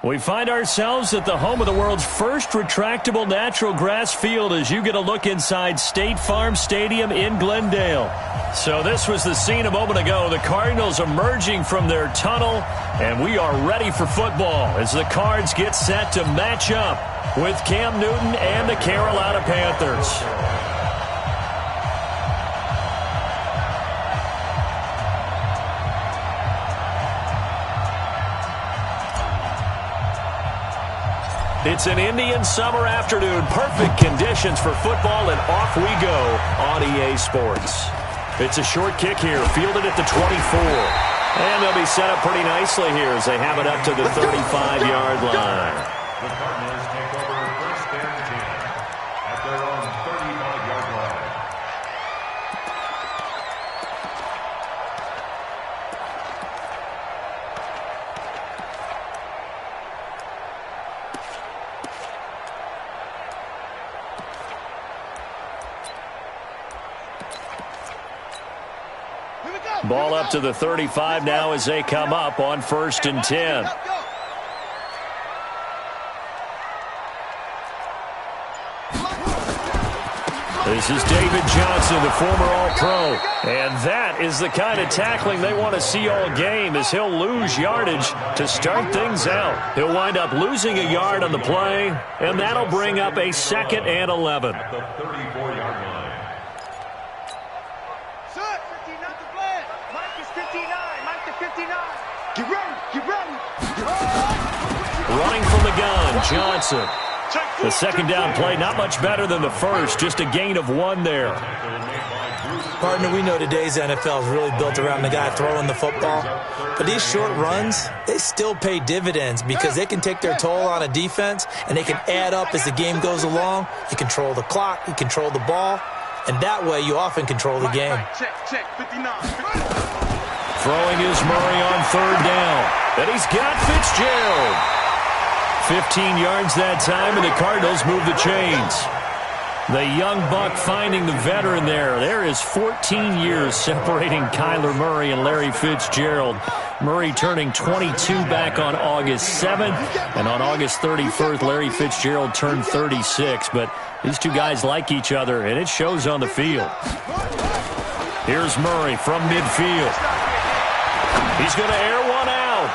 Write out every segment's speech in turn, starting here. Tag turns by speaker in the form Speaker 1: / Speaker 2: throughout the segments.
Speaker 1: We find ourselves at the home of the world's first retractable natural grass field as you get a look inside State Farm Stadium in Glendale. So this was the scene a moment ago. The Cardinals emerging from their tunnel, and we are ready for football as the Cards get set to match up with Cam Newton and the Carolina Panthers. It's an Indian summer afternoon. Perfect conditions for football, and off we go on EA Sports. It's a short kick here, fielded at the 24. And they'll be set up pretty nicely here as they have it up to the 35-yard line.
Speaker 2: The Cardinals take over first and 10 at their own 35-yard line.
Speaker 1: Ball up to the 35 now as they come up on first and 10. This is David Johnson, the former All-Pro. And that is the kind of tackling they want to see all game, as he'll lose yardage to start things out. He'll wind up losing a yard on the play, and that'll bring up a 2nd and 11.
Speaker 2: At the 34-yard line.
Speaker 1: Running from the gun, Johnson. The second down play, not much better than the first, just a gain of 1 there.
Speaker 3: Partner, we know today's NFL is really built around the guy throwing the football. But these short runs, they still pay dividends because they can take their toll on a defense, and they can add up as the game goes along. You control the clock, you control the ball, and that way you often control the game.
Speaker 1: Throwing is Murray on 3rd down. And he's got Fitzgerald. 15 yards that time, and the Cardinals move the chains. The young buck finding the veteran there. There is 14 years separating Kyler Murray and Larry Fitzgerald. Murray turning 22 back on August 7th, and on August 31st, Larry Fitzgerald turned 36. But these two guys like each other, and it shows on the field. Here's Murray from midfield. He's going to air one out.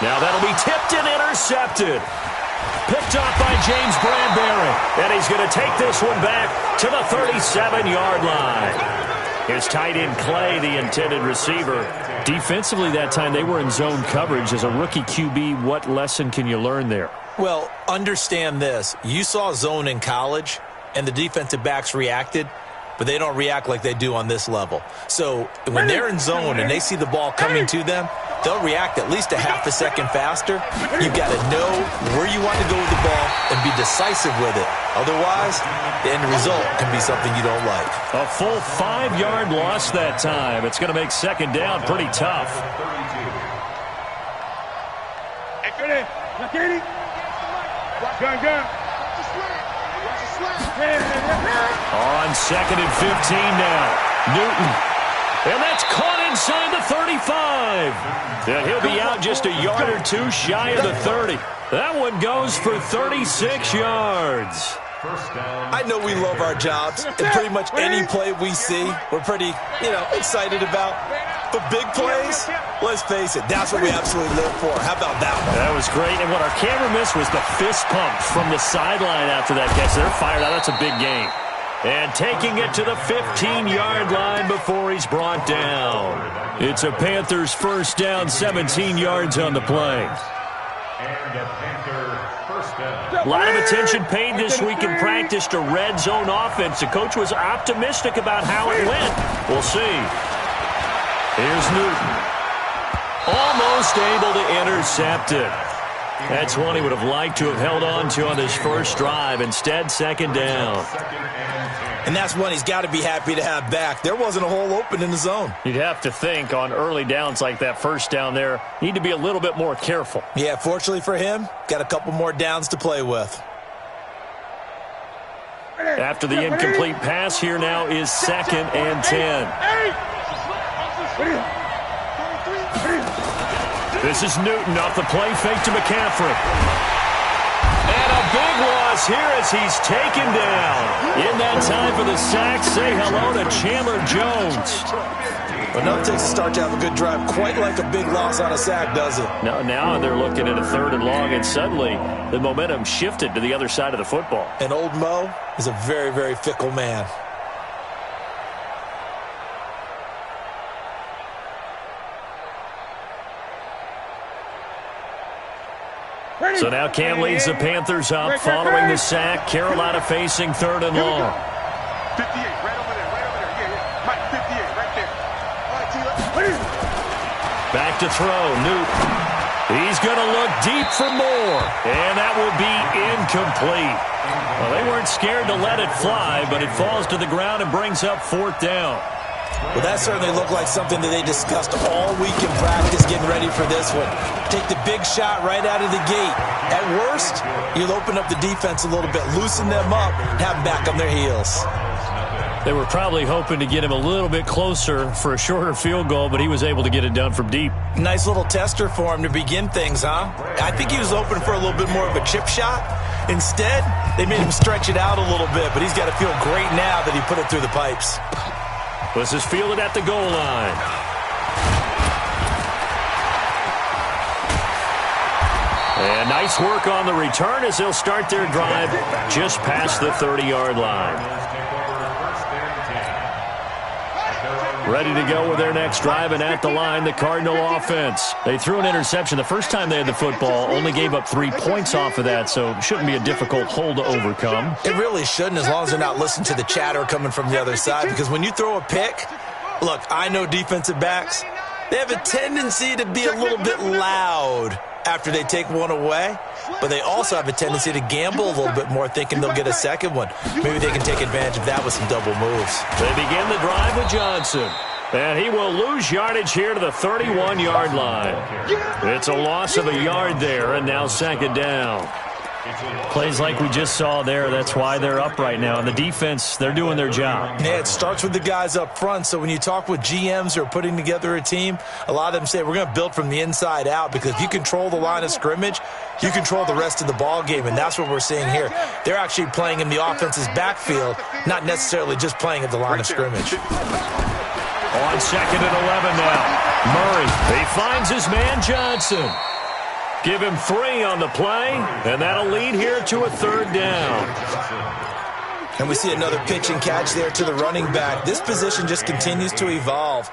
Speaker 1: Now that'll be tipped and intercepted. Picked off by James Bradbury. And he's going to take this one back to the 37-yard line. Here's tight end Clay, the intended receiver. Defensively that time, they were in zone coverage. As a rookie QB, what lesson can you learn there?
Speaker 3: Well, understand this. You saw zone in college, and the defensive backs reacted, but they don't react like they do on this level. So when they're in zone and they see the ball coming to them, they'll react at least a half a second faster. You've got to know where you want to go with the ball and be decisive with it. Otherwise, the end result can be something you don't like.
Speaker 1: A full 5-yard loss that time. It's going to make 2nd down pretty tough. On 2nd and 15 now. Newton. And that's caught inside the 35. And he'll be out just a yard or 2 shy of the 30. That one goes for 36 yards.
Speaker 3: I know we love our jobs, and pretty much any play we see, we're pretty, excited about. But big plays, let's face it, that's what we absolutely live for. How about that one?
Speaker 1: That was great. And what our camera missed was the fist pump from the sideline after that catch. They're fired out. That's a big game. And taking it to the 15-yard line before he's brought down. It's a Panthers first down, 17 yards on the play.
Speaker 2: And a Panther first down.
Speaker 1: A lot of attention paid this week in practice to red zone offense. The coach was optimistic about how it went. We'll see. Here's Newton. Almost able to intercept it. That's one he would have liked to have held on to on his first drive. Instead, 2nd down.
Speaker 3: And that's one he's got to be happy to have back. There wasn't a hole open in the zone.
Speaker 1: You'd have to think on early downs like that first down there, need to be a little bit more careful.
Speaker 3: Yeah, fortunately for him, got a couple more downs to play with.
Speaker 1: After the incomplete pass, here now is 2nd and 10. This is Newton off the play fake to McCaffrey. And a big loss here as he's taken down. In that time for the sack, say hello to Chandler Jones.
Speaker 3: Well, nothing takes a start to have a good drive quite like a big loss on a sack, does it?
Speaker 1: No, now they're looking at a 3rd and long, and suddenly the momentum shifted to the other side of the football.
Speaker 3: And old Mo is a very, very fickle man.
Speaker 1: So now Cam leads the Panthers up following the sack. Carolina facing 3rd and long.
Speaker 4: 58, right over there, right over there. Yeah. Mike, 58, right there. All right, T.
Speaker 1: Back to throw, Newton. He's going to look deep for more, and that will be incomplete. Well, they weren't scared to let it fly, but it falls to the ground and brings up 4th down.
Speaker 3: Well, that certainly looked like something that they discussed all week in practice getting ready for this one. Take the big shot right out of the gate. At worst, you'll open up the defense a little bit, loosen them up, and have them back on their heels.
Speaker 1: They were probably hoping to get him a little bit closer for a shorter field goal, but he was able to get it done from deep.
Speaker 3: Nice little tester for him to begin things, huh? I think he was hoping for a little bit more of a chip shot. Instead, they made him stretch it out a little bit, but he's got to feel great now that he put it through the pipes.
Speaker 1: This is fielded at the goal line. And nice work on the return as they'll start their drive just past the 30-yard line. Ready to go with their next drive, and at the line, the Cardinal offense. They threw an interception the first time they had the football, only gave up 3 points off of that, so it shouldn't be a difficult hole to overcome.
Speaker 3: It really shouldn't, as long as they're not listening to the chatter coming from the other side, because when you throw a pick, look, I know defensive backs, they have a tendency to be a little bit loud after they take one away, but they also have a tendency to gamble a little bit more, thinking they'll get a second one. Maybe they can take advantage of that with some double moves.
Speaker 1: They begin the drive with Johnson, and he will lose yardage here to the 31-yard line. It's a loss of a yard there, and now 2nd down. Plays like we just saw there, that's why they're up right now. And the defense, they're doing their job.
Speaker 3: Yeah, it starts with the guys up front. So when you talk with GMs who are putting together a team, a lot of them say we're going to build from the inside out, because if you control the line of scrimmage, you control the rest of the ball game, and that's what we're seeing here. They're actually playing in the offense's backfield, not necessarily just playing at the line of scrimmage.
Speaker 1: On 2nd and 11 now. Murray, he finds his man Johnson. Give him 3 on the play, and that'll lead here to a 3rd down.
Speaker 3: And we see another pitch and catch there to the running back. This position just continues to evolve.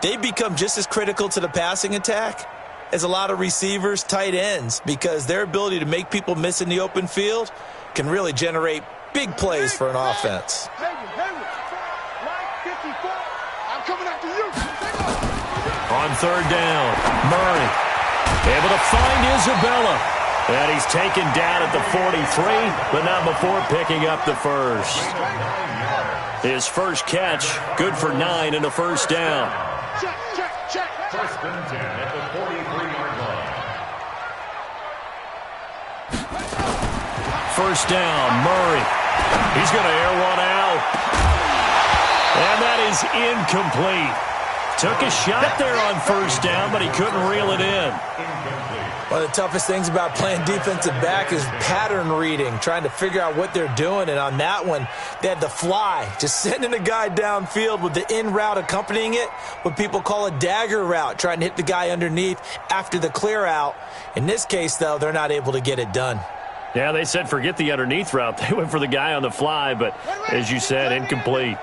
Speaker 3: They become just as critical to the passing attack as a lot of receivers, tight ends, because their ability to make people miss in the open field can really generate big plays for an offense.
Speaker 1: On 3rd down, Murray able to find Isabella. And he's taken down at the 43, but not before picking up the first. His first catch, good for 9 and a 1st down.
Speaker 2: Check. 1st and 10 at the 43-yard line.
Speaker 1: 1st down, Murray. He's going to air one out. And that is incomplete. Took a shot there on 1st down, but he couldn't reel it in.
Speaker 3: One of the toughest things about playing defensive back is pattern reading, trying to figure out what they're doing. And on that one, they had the fly, just sending a guy downfield with the in route accompanying it, what people call a dagger route, trying to hit the guy underneath after the clear out. In this case, though, they're not able to get it done.
Speaker 1: Yeah, they said forget the underneath route. They went for the guy on the fly, but as you said, incomplete.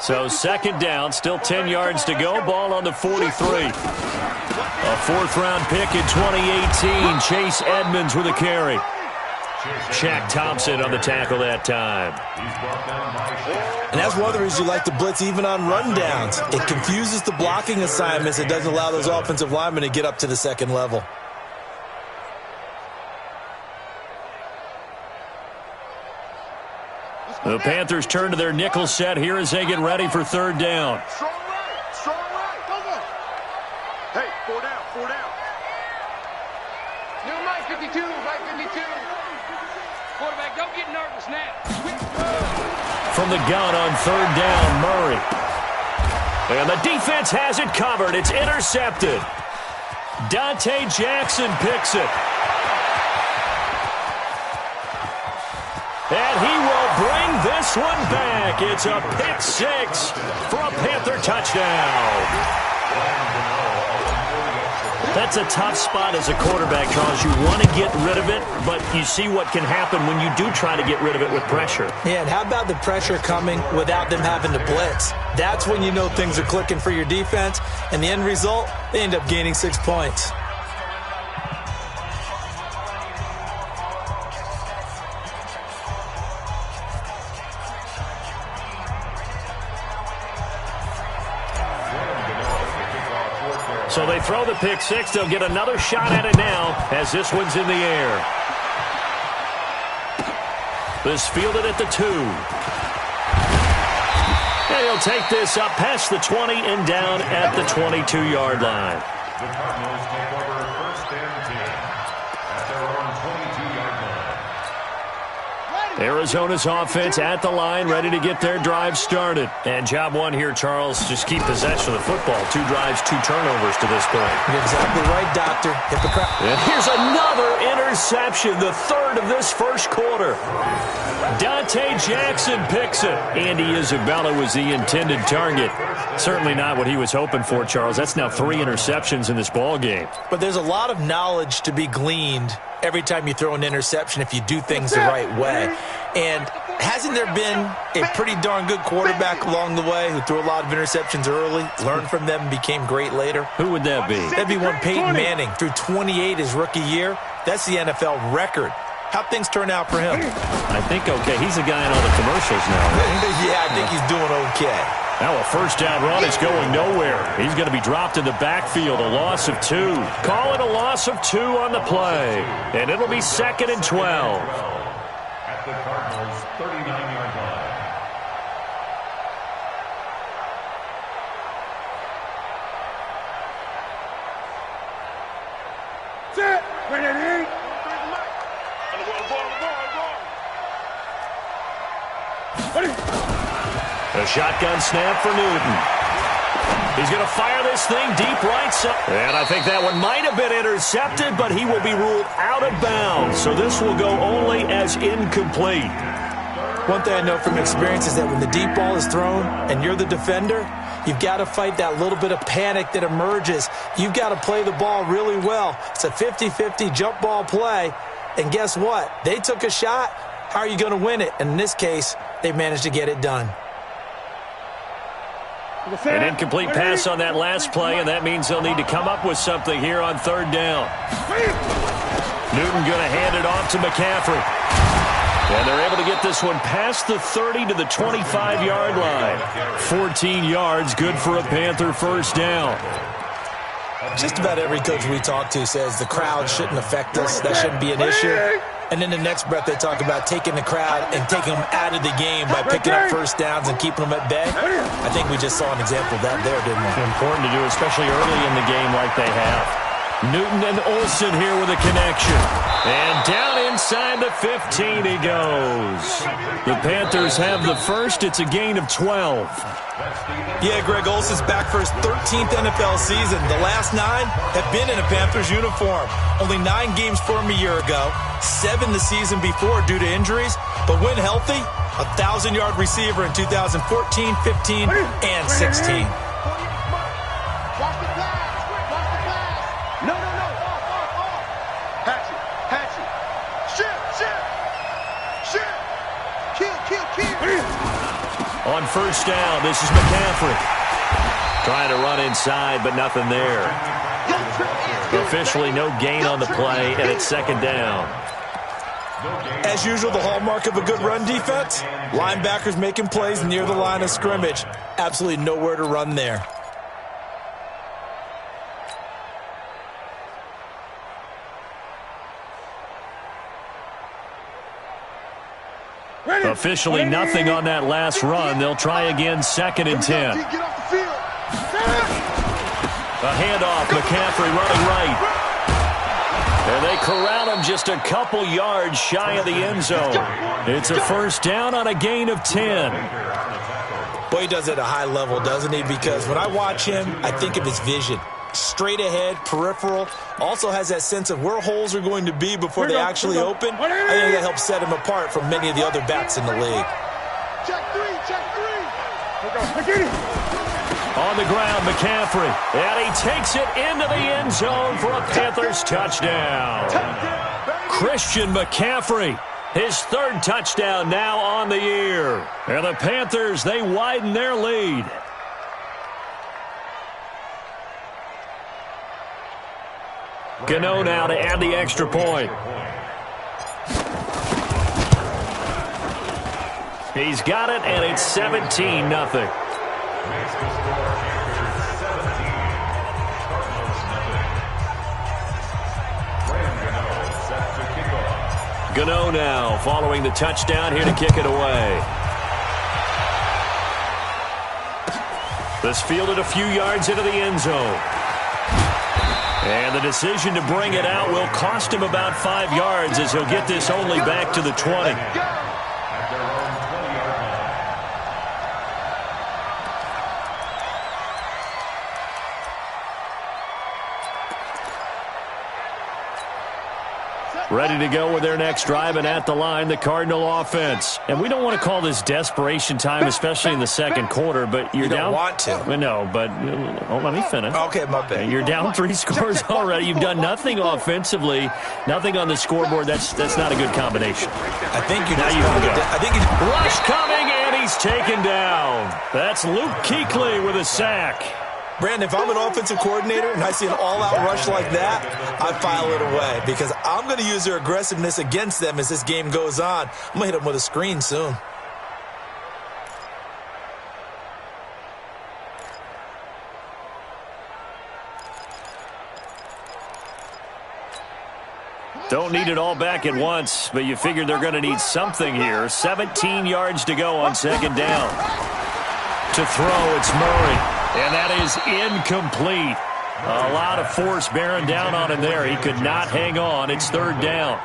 Speaker 1: So 2nd down, still 10 yards to go. Ball on the 43. A 4th-round pick in 2018. Chase Edmonds with a carry. Shaq Thompson on the tackle that time.
Speaker 3: And that's one of the reasons you like to blitz even on rundowns. It confuses the blocking assignments. It doesn't allow those offensive linemen to get up to the 2nd level.
Speaker 1: The Panthers turn to their nickel set here as they get ready for 3rd down.
Speaker 4: Strong right. Go. Hey, 4 down.
Speaker 5: New Mike 52. Quarterback, don't get nervous now.
Speaker 1: From the gun on 3rd down, Murray. And the defense has it covered. It's intercepted. Dante Jackson picks it. And he will bring this one back. It's a pick six for a Panther touchdown. That's a tough spot as a quarterback, Charles. You want to get rid of it, but you see what can happen when you do try to get rid of it with pressure.
Speaker 3: Yeah, and how about the pressure coming without them having to blitz? That's when you know things are clicking for your defense, and the end result, they end up gaining 6 points.
Speaker 1: So they throw the pick six. They'll get another shot at it now as this one's in the air. This fielded at the 2. And he'll take this up past the 20 and down at the 22-yard line.
Speaker 2: The Cardinals take over first and 10 at their own 22-yard line.
Speaker 1: Arizona's offense at the line, ready to get their drive started. And job one here, Charles, just keep possession of the football. 2 drives, 2 turnovers to this point.
Speaker 3: You're exactly right, Doctor. Hypocrite.
Speaker 1: And here's another interception, the third of this first quarter. Dante Jackson picks it. Andy Isabella was the intended target. Certainly not what he was hoping for, Charles. That's now 3 interceptions in this ball game.
Speaker 3: But there's a lot of knowledge to be gleaned every time you throw an interception if you do things the right way. And hasn't there been a pretty darn good quarterback along the way who threw a lot of interceptions early, learned from them, and became great later?
Speaker 1: Who would that be?
Speaker 3: That'd be one Peyton Manning. Threw 28 his rookie year. That's the NFL record. How'd things turn out for him?
Speaker 1: I think okay. He's the guy in all the commercials now, right?
Speaker 3: Yeah, I think he's doing okay.
Speaker 1: Now a first down run is going nowhere. He's going to be dropped in the backfield, a loss of 2. Call it a loss of 2 on the play. And it'll be 2nd and 12.
Speaker 2: At the Cardinals' 39-yard line.
Speaker 4: Set. Ready.
Speaker 1: A shotgun snap for Newton. He's going to fire this thing deep right side. And I think that one might have been intercepted, but he will be ruled out of bounds. So this will go only as incomplete.
Speaker 3: One thing I know from experience is that when the deep ball is thrown and you're the defender, you've got to fight that little bit of panic that emerges. You've got to play the ball really well. It's a 50-50 jump ball play. And guess what? They took a shot. How are you going to win it? And in this case, they managed to get it done.
Speaker 1: An incomplete pass on that last play, and that means they'll need to come up with something here on 3rd down. Newton going to hand it off to McCaffrey. And they're able to get this one past the 30 to the 25-yard line. 14 yards, good for a Panther first down.
Speaker 3: Just about every coach we talk to says the crowd shouldn't affect us. That shouldn't be an issue. And in the next breath, they talk about taking the crowd and taking them out of the game by picking up first downs and keeping them at bay. I think we just saw an example of that there, didn't we?
Speaker 1: Important to do, especially early in the game like they have. Newton and Olsen here with a connection. And down inside the 15 he goes. The Panthers have the first. It's a gain of 12.
Speaker 3: Yeah, Greg Olsen's back for his 13th NFL season. The last 9 have been in a Panthers uniform. Only 9 games for him a year ago, 7 the season before due to injuries. But when healthy, a 1,000-yard receiver in 2014, 15, and 16.
Speaker 1: On first down, this is McCaffrey. Trying to run inside, but nothing there. Officially no gain on the play, and it's 2nd down.
Speaker 3: As usual, the hallmark of a good run defense, linebackers making plays near the line of scrimmage. Absolutely nowhere to run there.
Speaker 1: Officially nothing on that last run. They'll try again, 2nd and 10. A handoff, McCaffrey running right. And they corral him just a couple yards shy of the end zone. It's a first down on a gain of 10.
Speaker 3: Well, he does it at a high level, doesn't he? Because when I watch him, I think of his vision. Straight ahead, peripheral, also has that sense of where holes are going to be before they actually open. I think that helps set him apart from many of the other backs in the league.
Speaker 4: Check three, check three.
Speaker 1: On the ground, McCaffrey. And he takes it into the end zone for a Panthers touchdown. Christian McCaffrey, his third touchdown now on the year. And the Panthers, they widen their lead. Gano now to add the extra point. He's got it, and it's 17-0.
Speaker 2: Makes the score Panthers 17, Cardinals nothing. Brandon Gano set to kick off.
Speaker 1: Gano now following the touchdown here to kick it away. This fielded a few yards into the end zone. And the decision to bring it out will cost him about 5 yards as he'll get this only back to the 20.
Speaker 2: At their own 20-yard line.
Speaker 1: Ready to go with their next drive, and at the line, the Cardinal offense. And we don't want to call this desperation time, especially in the second quarter, but you're down.
Speaker 3: You don't want to.
Speaker 1: No, but let me finish.
Speaker 3: Okay, my bad.
Speaker 1: You're down 3 scores already. You've done nothing offensively, nothing on the scoreboard. That's not a good combination.
Speaker 3: I think you
Speaker 1: Now
Speaker 3: just
Speaker 1: you can
Speaker 3: pointed
Speaker 1: go.
Speaker 3: I think you
Speaker 1: Rush coming, and he's taken down. That's Luke Kuechly with a sack.
Speaker 3: Brandon, if I'm an offensive coordinator and I see an all-out rush like that, I file it away because I'm going to use their aggressiveness against them as this game goes on. I'm going to hit them with a screen soon.
Speaker 1: Don't need it all back at once, but you figure they're going to need something here. 17 yards to go on second down. To throw, it's Murray. And that is incomplete. A lot of force bearing down on him there. He could not hang on. It's third down.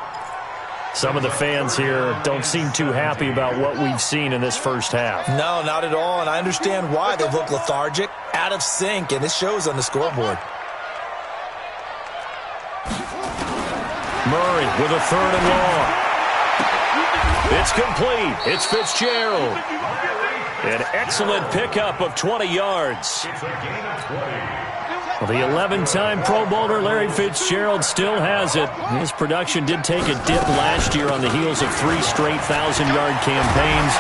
Speaker 1: Some of the fans here don't seem too happy about what we've seen in this first half.
Speaker 3: No, not at all, and I understand why. They look lethargic, out of sync, and it shows on the scoreboard.
Speaker 1: Murray with a third and long. It's complete. It's Fitzgerald. An excellent pickup of 20 yards.
Speaker 2: It's a gain of 20.
Speaker 1: Well, the 11-time Pro Bowler Larry Fitzgerald still has it. His production did take a dip last year on the heels of 3 straight 1,000-yard campaigns.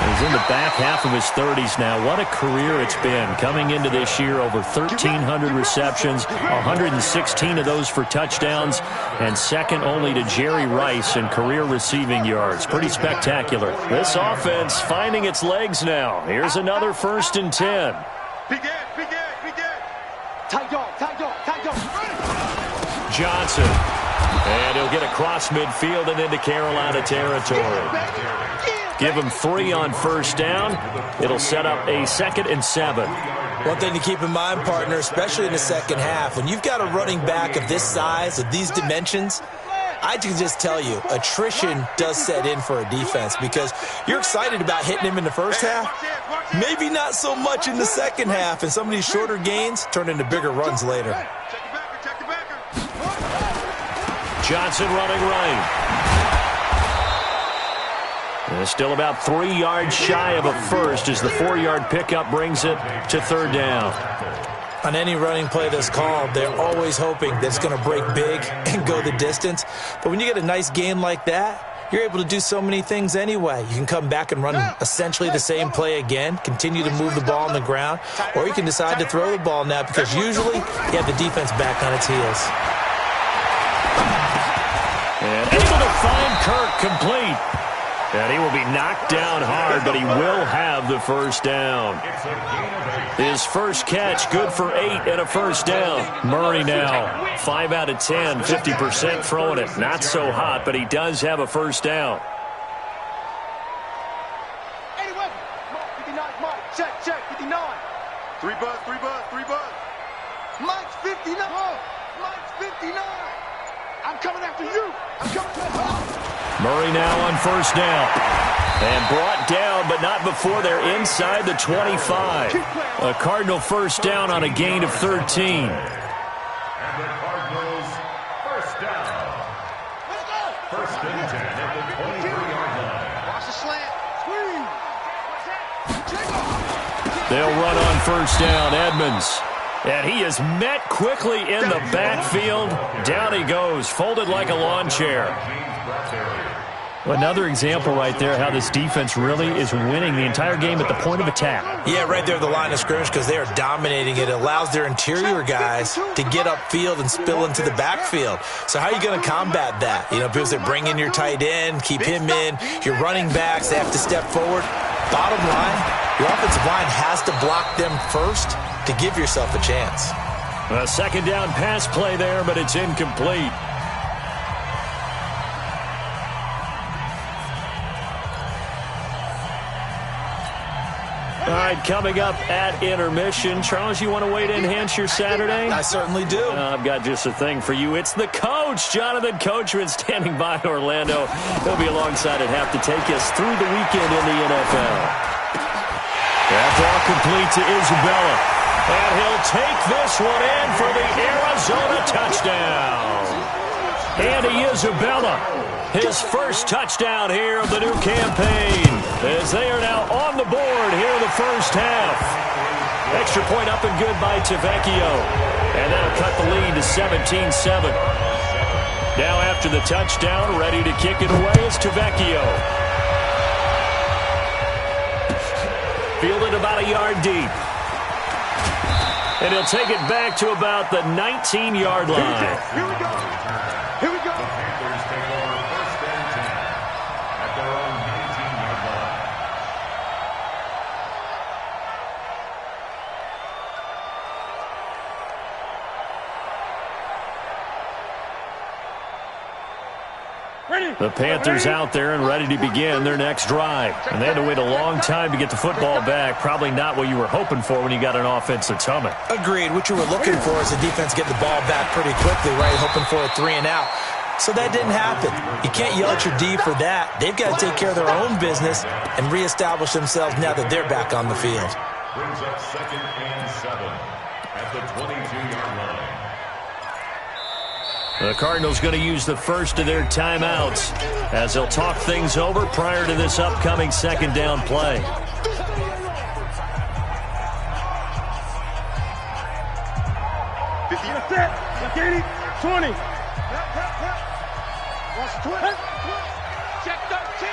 Speaker 1: He's in the back half of his 30s now. What a career it's been. Coming into this year, over 1,300 receptions, 116 of those for touchdowns, and second only to Jerry Rice in career receiving yards. Pretty spectacular. This offense finding its legs now. Here's another 1st and 10.
Speaker 4: Big Ed. Tight dog.
Speaker 1: Johnson. And he'll get across midfield and into Carolina territory. Give him 3 on first down. It'll set up a 2nd and 7.
Speaker 3: One thing to keep in mind, partner, especially in the second half, when you've got a running back of this size, of these dimensions, I can just tell you, attrition does set in for a defense because you're excited about hitting him in the first half. Maybe not so much in the second half, and some of these shorter gains turn into bigger runs later.
Speaker 4: Check your backer.
Speaker 1: Johnson running right. And still about 3 yards shy of a first as the 4-yard pickup brings it to third down.
Speaker 3: On any running play that's called, they're always hoping that it's going to break big and go the distance. But when you get a nice game like that, you're able to do so many things anyway. You can come back and run essentially the same play again, continue to move the ball on the ground, or you can decide to throw the ball now because usually you have the defense back on its heels.
Speaker 1: And able to find Kirk complete. And he will be knocked down hard, but he will have the first down. His first catch, good for 8 and a first down. Murray now, 5 out of 10, 50% throwing it. Not so hot, but he does have a first down.
Speaker 4: Anyway, 59, Mike. Check, 59. 3 buzz. Mike's 59. Mike's 59. I'm coming after you. I'm coming after you.
Speaker 1: Murray now on first down. And brought down, but not before they're inside the 25. A Cardinal first down on a gain of 13.
Speaker 2: And the Cardinals first down. First and 10 at the 23-yard line.
Speaker 4: Watch the slant.
Speaker 1: They'll run on first down, Edmonds. And he is met quickly in the backfield. Down he goes, folded like a lawn chair. Another example right there how this defense really is winning the entire game at the point of attack.
Speaker 3: Yeah, right there at the line of scrimmage because they are dominating it. It allows their interior guys to get upfield and spill into the backfield. So how are you going to combat that? You know, because they bring in your tight end, keep him in. Your running backs, they have to step forward. Bottom line, your offensive line has to block them first to give yourself a chance.
Speaker 1: A second down pass play there, but it's incomplete. All right, coming up at intermission. Charles, you want a way to enhance your Saturday?
Speaker 3: I certainly do.
Speaker 1: I've got just a thing for you. It's the coach, Jonathan Coachman, standing by Orlando. He'll be alongside at half to take us through the weekend in the NFL. That ball complete to Isabella. And he'll take this one in for the Arizona touchdown. Andy Isabella, his first touchdown here of the new campaign, as they are now on the board here in the first half. Extra point up and good by Tavecchio. And that'll cut the lead to 17-7. Now after the touchdown, ready to kick it away is Tavecchio. Fielded about a yard deep. And he'll take it back to about the 19-yard line.
Speaker 4: Here we go. Here we go.
Speaker 2: The Panthers take over first and 10 at their own 19-yard line.
Speaker 1: The Panthers out there and ready to begin their next drive. And they had to wait a long time to get the football back. Probably not what you were hoping for when you got an offense that's humming.
Speaker 3: Agreed. What you were looking for is the defense getting the ball back pretty quickly, right? Hoping for a 3 and out. So that didn't happen. You can't yell at your D for that. They've got to take care of their own business and reestablish themselves now that they're back on the field.
Speaker 2: Brings up second and 7 at the 22-yard line.
Speaker 1: The Cardinals going to use the first of their timeouts as they'll talk things over prior to this upcoming second down play.
Speaker 4: Check 80, 20. Check 13.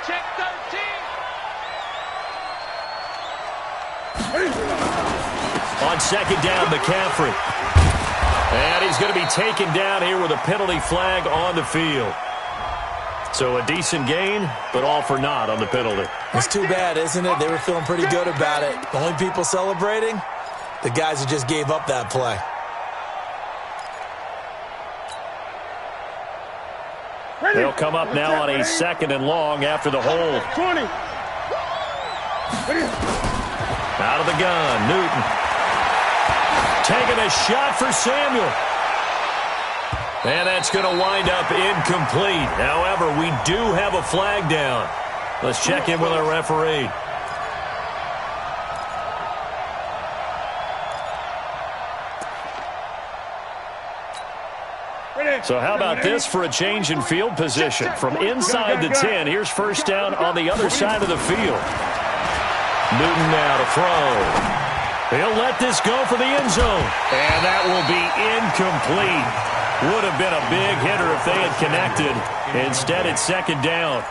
Speaker 4: Check 13.
Speaker 1: On second down, McCaffrey. And he's going to be taken down here with a penalty flag on the field. So a decent gain, but all for naught on the penalty.
Speaker 3: It's too bad, isn't it? They were feeling pretty good about it. The only people celebrating, the guys who just gave up that play.
Speaker 1: They'll come up now on a second and long after the hold.
Speaker 4: 20.
Speaker 1: Out of the gun, Newton. Taking a shot for Samuel. And that's going to wind up incomplete. However, we do have a flag down. Let's check in with our referee. So how about this for a change in field position? From inside the 10, here's first down on the other side of the field. Newton now to throw. He'll let this go for the end zone. And that will be incomplete. Would have been a big hitter if they had connected. Instead, it's second down.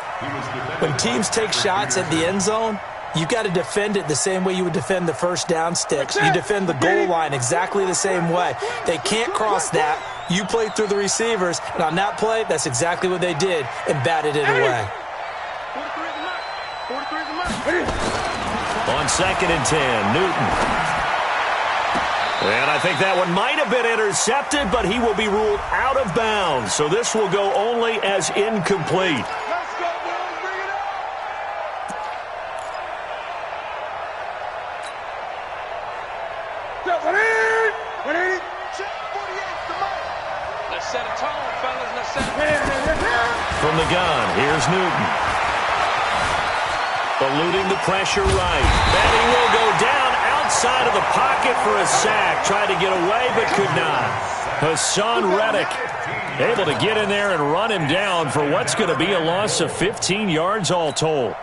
Speaker 3: When teams take shots at the end zone, you've got to defend it the same way you would defend the first down sticks. You defend the goal line exactly the same way. They can't cross that. You play through the receivers, and on that play, that's exactly what they did and batted it away.
Speaker 1: On second and 10, Newton. And I think that one might have been intercepted, but he will be ruled out of bounds. So this will go only as incomplete.
Speaker 4: Let's go, boys. Bring it up. Check 48, the mic. Let's set a tone, fellas. Let's set a tone.
Speaker 1: From the gun, here's Newton. Eluding the pressure right. And he will go down outside of the pocket for a sack. Tried to get away, but could not. Hassan Reddick able to get in there and run him down for what's going to be a loss of 15 yards all told.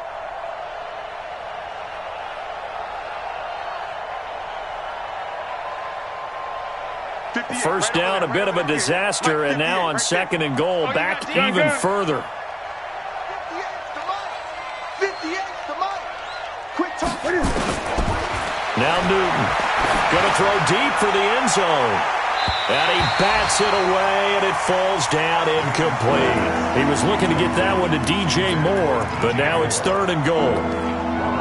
Speaker 1: First down, a bit of a disaster, and now on 2nd and goal, back even further. Now Newton, going to throw deep for the end zone. And he bats it away, and it falls down incomplete. He was looking to get that one to DJ Moore, but now it's 3rd and goal.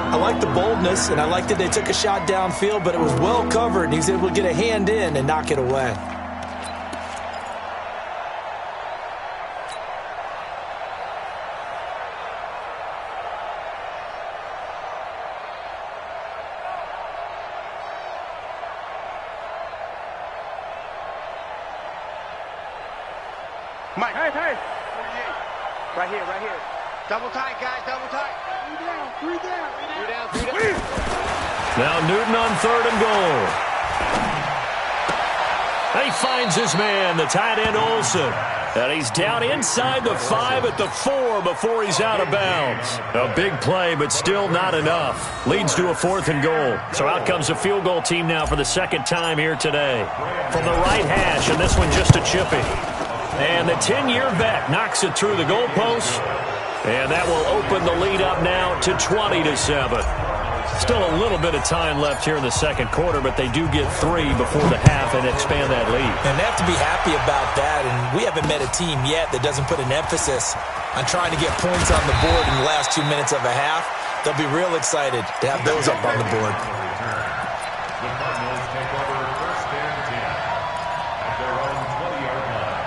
Speaker 3: I like the boldness, and I like that they took a shot downfield, but it was well covered, and he was able to get a hand in and knock it away.
Speaker 4: Mike, hey. Right here. Double tight, guys, double tight. Three down.
Speaker 1: Now Newton on 3rd and goal. He finds his man, the tight end Olsen. And he's down inside the 5 at the 4 before he's out of bounds. A big play, but still not enough. Leads to a 4th and goal. So out comes the field goal team now for the 2nd time here today. From the right hash, and this one just a chippy. And the 10-year vet knocks it through the goalpost. And that will open the lead up now to 20-7. Still a little bit of time left here in the 2nd quarter, but they do get 3 before the half and expand that lead.
Speaker 3: And they have to be happy about that, and we haven't met a team yet that doesn't put an emphasis on trying to get points on the board in the last 2 minutes of a half. They'll be real excited to have those up on the board.
Speaker 2: The Cardinals take over 1st and 10 at their own 20-yard line.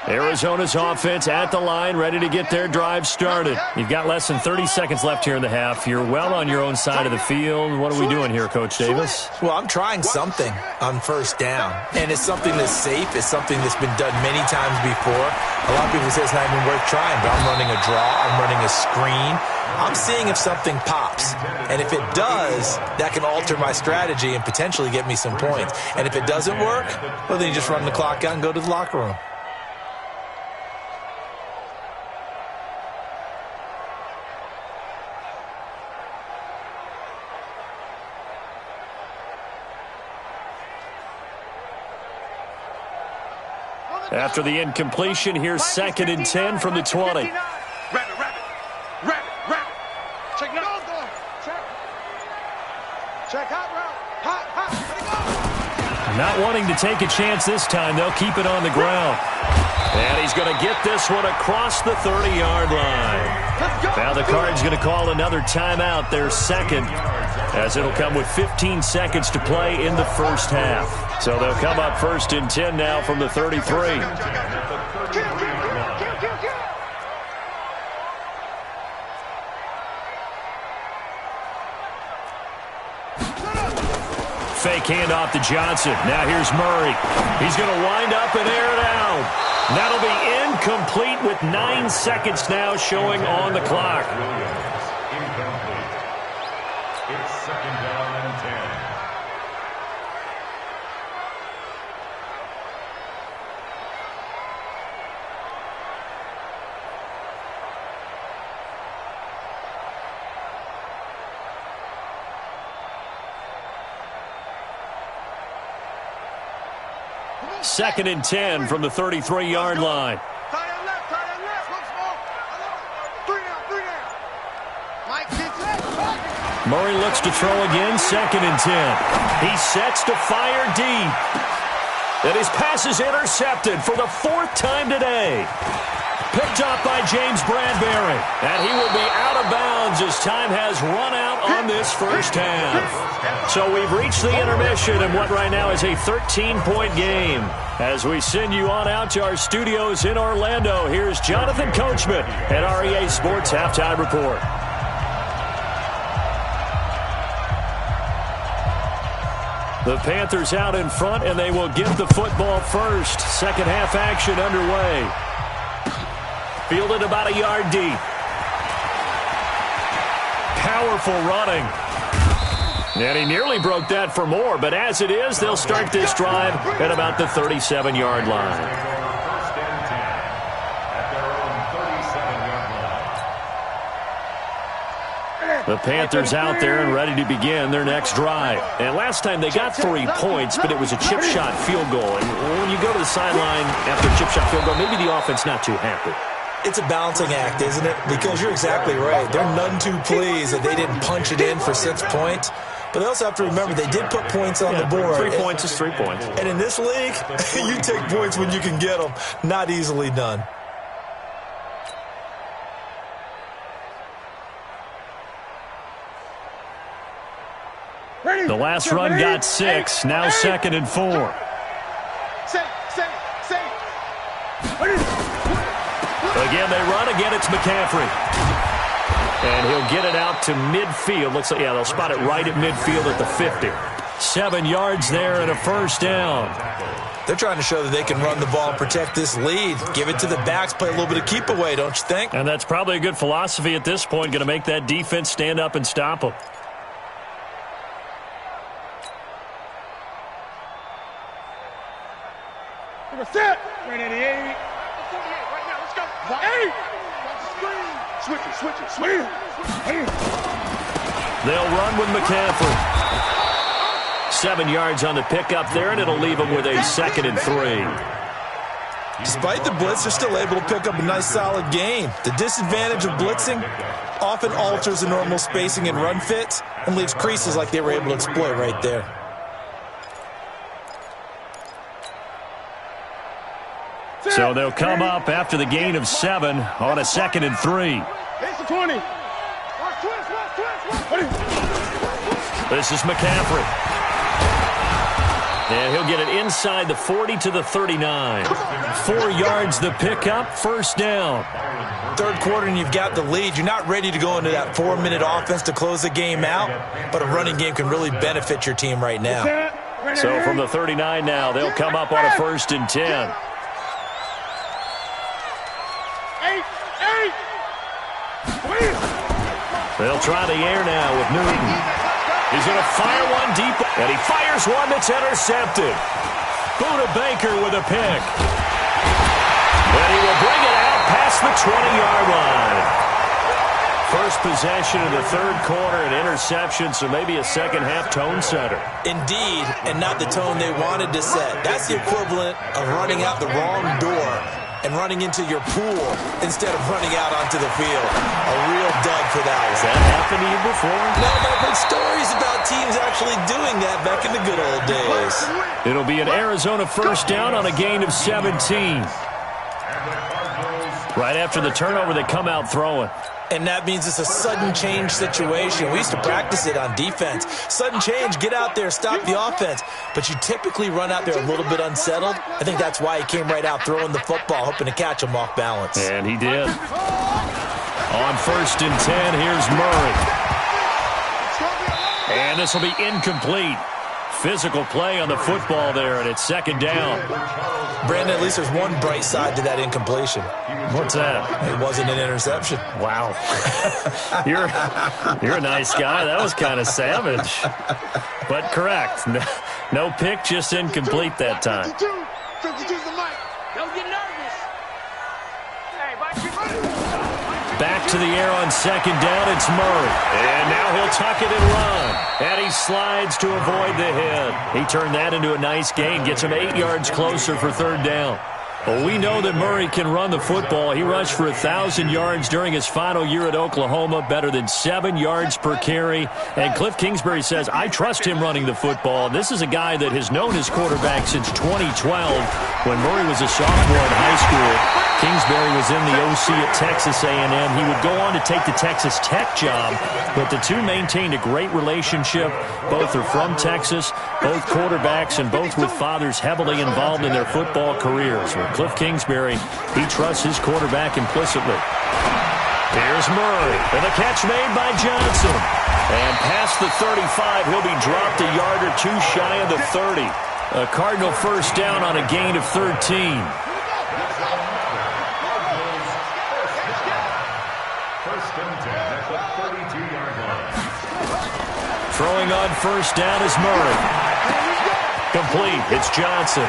Speaker 1: Arizona's offense at the line, ready to get their drive started. You've got less than 30 seconds left here in the half. You're well on your own side of the field. What are we doing here, Coach Davis?
Speaker 3: Well, I'm trying something on 1st down, and it's something that's safe. It's something that's been done many times before. A lot of people say it's not even worth trying, but I'm running a draw. I'm running a screen. I'm seeing if something pops, and if it does, that can alter my strategy and potentially get me some points. And if it doesn't work, well, then you just run the clock out and go to the locker room.
Speaker 1: After the incompletion, here's 2nd and 10 from the 20.
Speaker 4: Rabbit. Check now. Check hot route. Hot.
Speaker 1: Not wanting to take a chance this time, they'll keep it on the ground. And he's going to get this one across the 30-yard line. Now the Cards going to call another timeout, their 2nd, as it'll come with 15 seconds to play in the 1st half. So they'll come up 1st and 10 now from the 33. Fake handoff to Johnson. Now here's Murray. He's going to wind up and air it out. That'll be incomplete with 9 seconds now showing on the clock.
Speaker 2: Incomplete. It's 2nd down and 10.
Speaker 1: Second and 10 from the 33-yard line.
Speaker 4: Tie it left. Look small. 3 down. Mike,
Speaker 1: Murray looks to throw again, 2nd and 10. He sets to fire deep. And his pass is intercepted for the 4th time today. Picked up by James Bradbury. And he will be out of bounds as time has run out on this 1st half. So we've reached the intermission in what right now is a 13-point game. As we send you on out to our studios in Orlando, here's Jonathan Coachman at REA Sports Halftime Report. The Panthers out in front, and they will get the football first. 2nd half action underway. Fielded about a yard deep. powerful running. And he nearly broke that for more, but as it is, they'll start this drive at about the 37-yard line. The Panthers out there and ready to begin their next drive. And last time they got 3 points, but it was a chip shot field goal. And when you go to the sideline after a chip shot field goal, maybe the offense not too happy.
Speaker 3: It's a balancing act, isn't it? Because you're exactly right. They're none too pleased that they didn't punch it in for 6 points. But they also have to remember they did put points on the board.
Speaker 1: 3 points is 3 points.
Speaker 3: And in this league, you take points when you can get them. Not easily done.
Speaker 1: The last run got 6. Now 2nd and 4. Again, they run. Again, it's McCaffrey. And he'll get it out to midfield. Looks like, they'll spot it right at midfield at the 50. 7 yards there and a first down.
Speaker 3: They're trying to show that they can run the ball and protect this lead. Give it to the backs, play a little bit of keep away, don't you think?
Speaker 1: And that's probably a good philosophy at this point. Going to make that defense stand up and stop them.
Speaker 4: Set. Right at the 8. Right now, let's go. 8. Switch it.
Speaker 1: They'll run with McCaffrey. 7 yards on the pickup there, and it'll leave them with a 2nd and 3.
Speaker 3: Despite the blitz, they're still able to pick up a nice, solid gain. The disadvantage of blitzing often alters the normal spacing and run fits and leaves creases like they were able to exploit right there.
Speaker 1: So they'll come up after the gain of 7 on a 2nd and 3. This is McCaffrey. And he'll get it inside the 40 to the 39. 4 yards the pickup, first down.
Speaker 3: Third quarter and you've got the lead. You're not ready to go into that 4-minute offense to close the game out, but a running game can really benefit your team right now.
Speaker 1: So from the 39 now, they'll come up on a 1st and 10. They'll try the air now with Newton. He's going to fire one deep, and he fires one that's intercepted. Buda Baker with a pick. And he will bring it out past the 20-yard line. First possession of the third quarter, an interception, so maybe a second-half tone setter.
Speaker 3: Indeed, and not the tone they wanted to set. That's the equivalent of running out the wrong door and running into your pool instead of running out onto the field. A real dud for that one.
Speaker 1: Has that happened to you before?
Speaker 3: No, but I've heard stories about teams actually doing that back in the good old days.
Speaker 1: It'll be an Arizona first down on a gain of 17. Right after the turnover, they come out throwing.
Speaker 3: And that means it's a sudden change situation. We used to practice it on defense. Sudden change, get out there, stop the offense. But you typically run out there a little bit unsettled. I think that's why he came right out throwing the football, hoping to catch him off balance.
Speaker 1: And he did. On 1st and 10, here's Murray. And this will be incomplete. Physical play on the football there, and it's 2nd down.
Speaker 3: Brandon, at least there's one bright side to that incompletion.
Speaker 1: What's that?
Speaker 3: It wasn't an interception.
Speaker 1: Wow. You're a nice guy. That was kind of savage. But correct. No pick, just incomplete that time.
Speaker 4: 52's the mic. Don't get nervous.
Speaker 1: Back to the air on 2nd down, it's Murray. And now he'll tuck it and run. And he slides to avoid the hit. He turned that into a nice gain, gets him 8 yards closer for 3rd down. Well, we know that Murray can run the football. He rushed for 1,000 yards during his final year at Oklahoma, better than 7 yards per carry. And Cliff Kingsbury says, I trust him running the football. This is a guy that has known his quarterback since 2012 when Murray was a sophomore in high school. Kingsbury was in the OC at Texas A&M. He would go on to take the Texas Tech job, but the two maintained a great relationship. Both are from Texas, both quarterbacks, and both with fathers heavily involved in their football careers. Well, Cliff Kingsbury, he trusts his quarterback implicitly. Here's Murray, and the catch made by Johnson. And past the 35, he'll be dropped a yard or two shy of the 30. A Cardinal first down on a gain of 13.
Speaker 2: First and 10 at the 32-yard line.
Speaker 1: Throwing on first down is Murray. Complete. It's Johnson.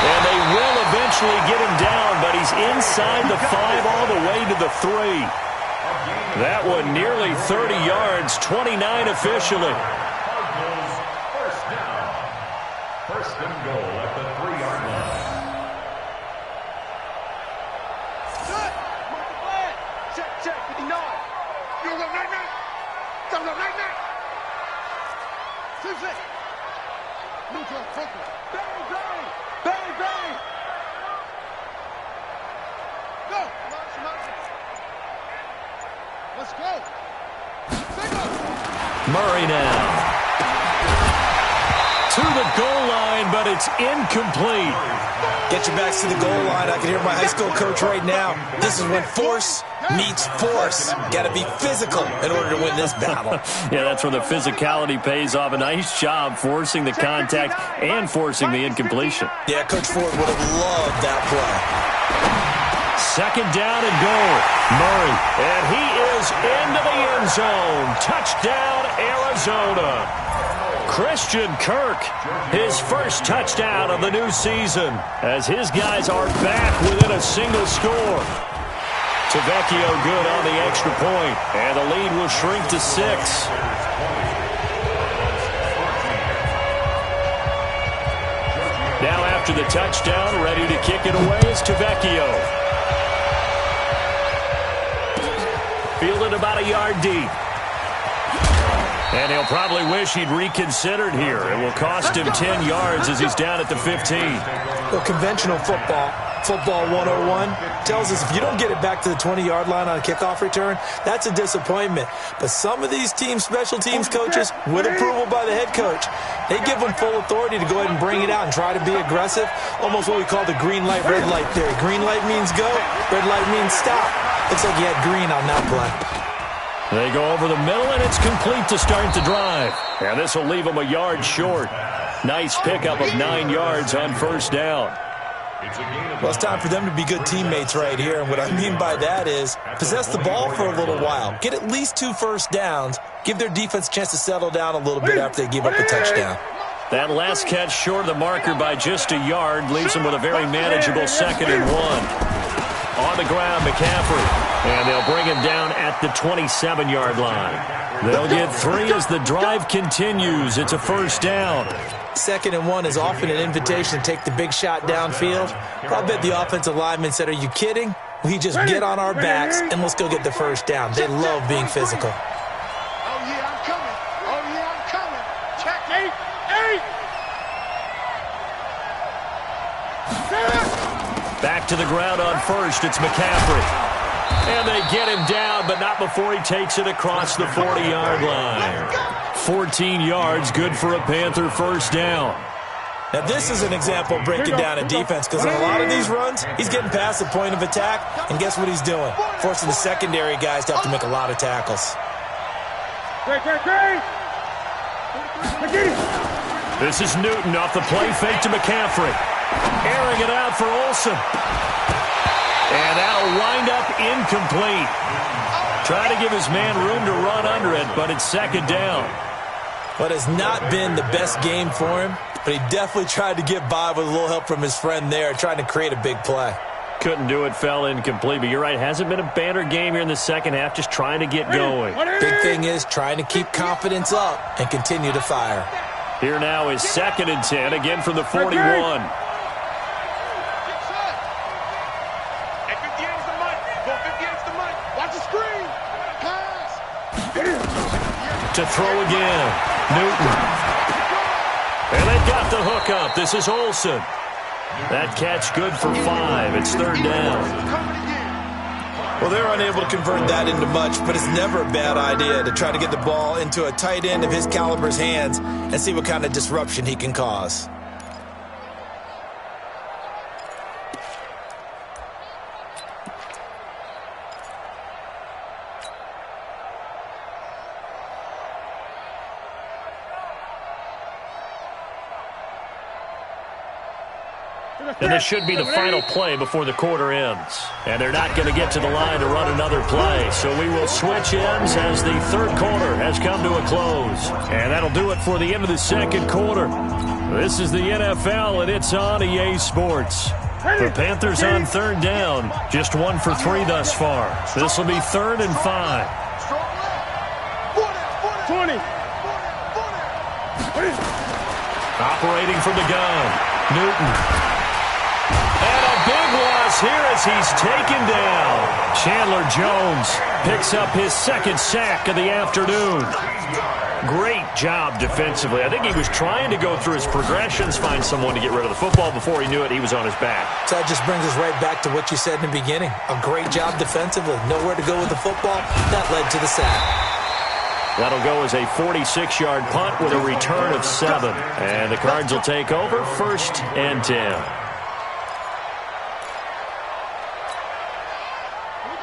Speaker 1: And they will eventually get him down, but he's inside the 5 all the way to the 3. That one nearly 30 yards, 29 officially.
Speaker 2: Cardinals first down. First and goal at the 3-yard line.
Speaker 4: Check, 59. You go night-night. Don't go night-night. 2-6. Neutral, focus. Bang, bang. Bang, bang. Go. Let's go.
Speaker 1: Murray now. To the goal line, but it's incomplete.
Speaker 3: Get your backs to the goal line. I can hear my high school coach right now. This is when force meets force. Got to be physical in order to win this battle.
Speaker 1: Yeah, that's where the physicality pays off. A nice job forcing the contact and forcing the incompletion.
Speaker 3: Yeah, Coach Ford would have loved that play.
Speaker 1: Second down and goal. Murray, and he is into the end zone. Touchdown, Arizona. Christian Kirk, his first touchdown of the new season, as his guys are back within a single score. Tavecchio good on the extra point, and the lead will shrink to 6. Now after the touchdown, ready to kick it away is Tavecchio. Fielded about a yard deep. And he'll probably wish he'd reconsidered here. It will cost him 10 yards as he's down at the 15.
Speaker 3: Well, conventional football 101, tells us if you don't get it back to the 20-yard line on a kickoff return, that's a disappointment. But some of these special teams coaches, with approval by the head coach, they give them full authority to go ahead and bring it out and try to be aggressive, almost what we call the green light, red light theory. Green light means go, red light means stop. Looks like he had green on that play.
Speaker 1: They go over the middle, and it's complete to start the drive. And this will leave them a yard short. Nice pickup of 9 yards on first down.
Speaker 3: Well, it's time for them to be good teammates right here. And what I mean by that is possess the ball for a little while. Get at least 2 first downs. Give their defense a chance to settle down a little bit after they give up the touchdown.
Speaker 1: That last catch short of the marker by just a yard leaves them with a very manageable 2nd and 1. On the ground, McCaffrey. And they'll bring him down at the 27-yard line. They'll get 3 as the drive continues. It's a first down.
Speaker 3: 2nd and 1 is often an invitation to take the big shot downfield. I'll bet the offensive lineman said, are you kidding? We just get on our backs and let's go get the first down. They love being physical.
Speaker 4: Oh, yeah, I'm coming. Oh, yeah, I'm coming. Check 8.
Speaker 1: Back to the ground on first. It's McCaffrey. And they get him down, but not before he takes it across the 40-yard line. 14 yards, good for a Panther first down.
Speaker 3: Now, this is an example of breaking down a defense, because in a lot of these runs, he's getting past the point of attack, and guess what he's doing? Forcing the secondary guys to have to make a lot of tackles.
Speaker 1: This is Newton off the play fake to McCaffrey. Airing it out for Olsen. And that'll wind up incomplete. Trying to give his man room to run under it, but it's 2nd down.
Speaker 3: But it's not been the best game for him, but he definitely tried to get by with a little help from his friend there, trying to create a big play.
Speaker 1: Couldn't do it, fell incomplete, but you're right, hasn't been a banner game here in the second half, just trying to get going.
Speaker 3: Big thing is trying to keep confidence up and continue to fire.
Speaker 1: Here now is 2nd and 10, again from the 41. To throw again, Newton. And they've got the hook up. This is Olsen. That catch good for 5. It's 3rd down.
Speaker 3: Well, they're unable to convert that into much, but it's never a bad idea to try to get the ball into a tight end of his caliber's hands and see what kind of disruption he can cause.
Speaker 1: And this should be the final play before the quarter ends. And they're not going to get to the line to run another play. So we will switch ends as the third quarter has come to a close. And that'll do it for the end of the second quarter. This is the NFL, and it's on EA Sports. The Panthers on third down. Just 1 for 3 thus far. This will be 3rd and 5.
Speaker 4: 20.
Speaker 1: Operating from the gun. Newton. And a big loss here as he's taken down. Chandler Jones picks up his 2nd sack of the afternoon. Great job defensively. I think he was trying to go through his progressions, find someone to get rid of the football. Before he knew it, he was on his back.
Speaker 3: So that just brings us right back to what you said in the beginning. A great job defensively. Nowhere to go with the football. That led to the sack.
Speaker 1: That'll go as a 46-yard punt with a return of 7. And the Cards will take over 1st and 10.